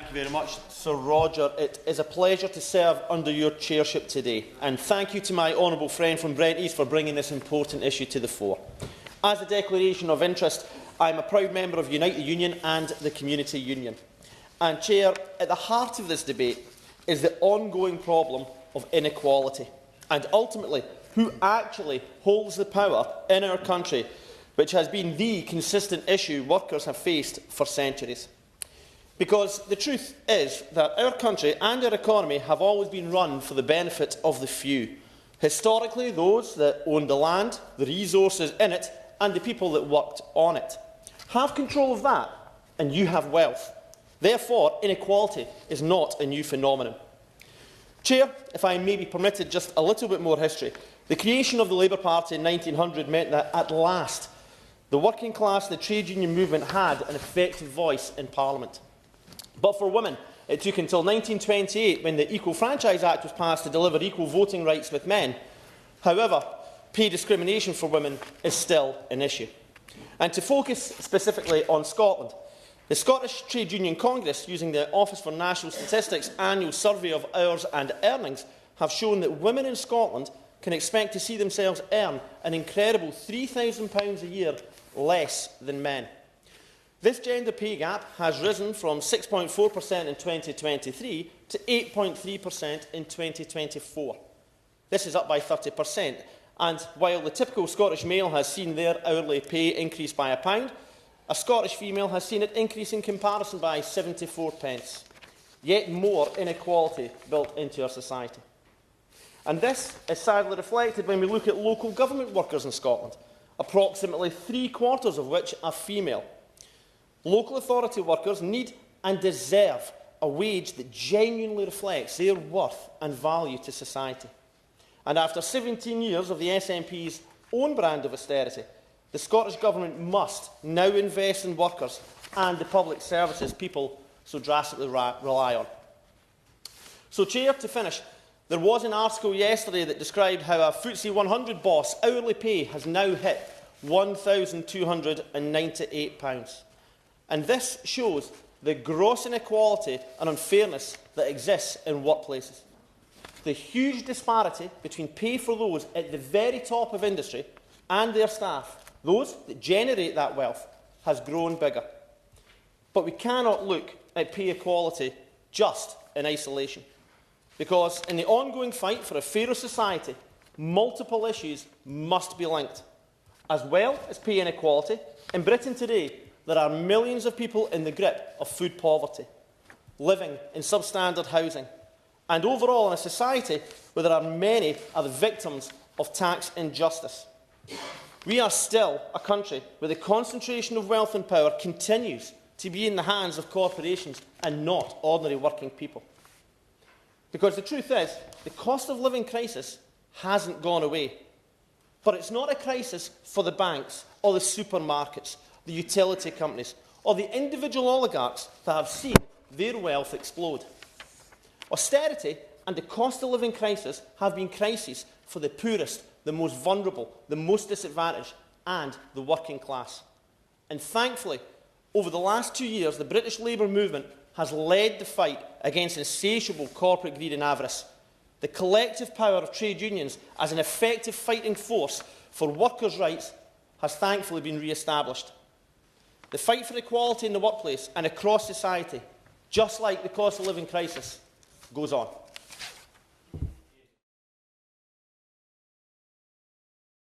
you very much, Sir Roger. It is a pleasure to serve under your chairship today, and thank you to my honourable friend from Brent East for bringing this important issue to the fore. As a declaration of interest, I am a proud member of Unite the Union and the Community Union. And, Chair, at the heart of this debate is the ongoing problem of inequality, and ultimately who actually holds the power in our country, which has been the consistent issue workers have faced for centuries. Because the truth is that our country and our economy have always been run for the benefit of the few. Historically, those that owned the land, the resources in it, and the people that worked on it. Have control of that, and you have wealth. Therefore, inequality is not a new phenomenon. Chair, if I may be permitted just a little bit more history, the creation of the Labour Party in 1900 meant that, at last, the working class and the trade union movement had an effective voice in Parliament. But for women, it took until 1928, when the Equal Franchise Act was passed, to deliver equal voting rights with men. However, pay discrimination for women is still an issue. And to focus specifically on Scotland, the Scottish Trade Union Congress, using the Office for National Statistics annual survey of hours and earnings, have shown that women in Scotland can expect to see themselves earn an incredible £3,000 a year less than men. This gender pay gap has risen from 6.4% in 2023 to 8.3% in 2024. This is up by 30%, and while the typical Scottish male has seen their hourly pay increase by £1, a Scottish female has seen it increase in comparison by 74 pence. Yet more inequality built into our society. And this is sadly reflected when we look at local government workers in Scotland, approximately 3/4 of which are female. Local authority workers need and deserve a wage that genuinely reflects their worth and value to society. And after 17 years of the SNP's own brand of austerity, the Scottish Government must now invest in workers and the public services people so drastically rely on. So, Chair, to finish, there was an article yesterday that described how a FTSE 100 boss hourly pay has now hit £1,298. And this shows the gross inequality and unfairness that exists in workplaces. The huge disparity between pay for those at the very top of industry and their staff, those that generate that wealth, has grown bigger. But we cannot look at pay equality just in isolation, because in the ongoing fight for a fairer society, multiple issues must be linked. As well as pay inequality, in Britain today, there are millions of people in the grip of food poverty, living in substandard housing, and overall in a society where there are many are the victims of tax injustice. We are still a country where the concentration of wealth and power continues to be in the hands of corporations and not ordinary working people. Because the truth is, the cost of living crisis hasn't gone away. But it's not a crisis for the banks or the supermarkets, the utility companies, or the individual oligarchs that have seen their wealth explode. Austerity and the cost of living crisis have been crises for the poorest, the most vulnerable, the most disadvantaged, and the working class. And thankfully, over the last 2 years, the British Labour movement has led the fight against insatiable corporate greed and avarice. The collective power of trade unions as an effective fighting force for workers' rights has thankfully been re-established. The fight for equality in the workplace and across society, just like the cost of living crisis, goes on.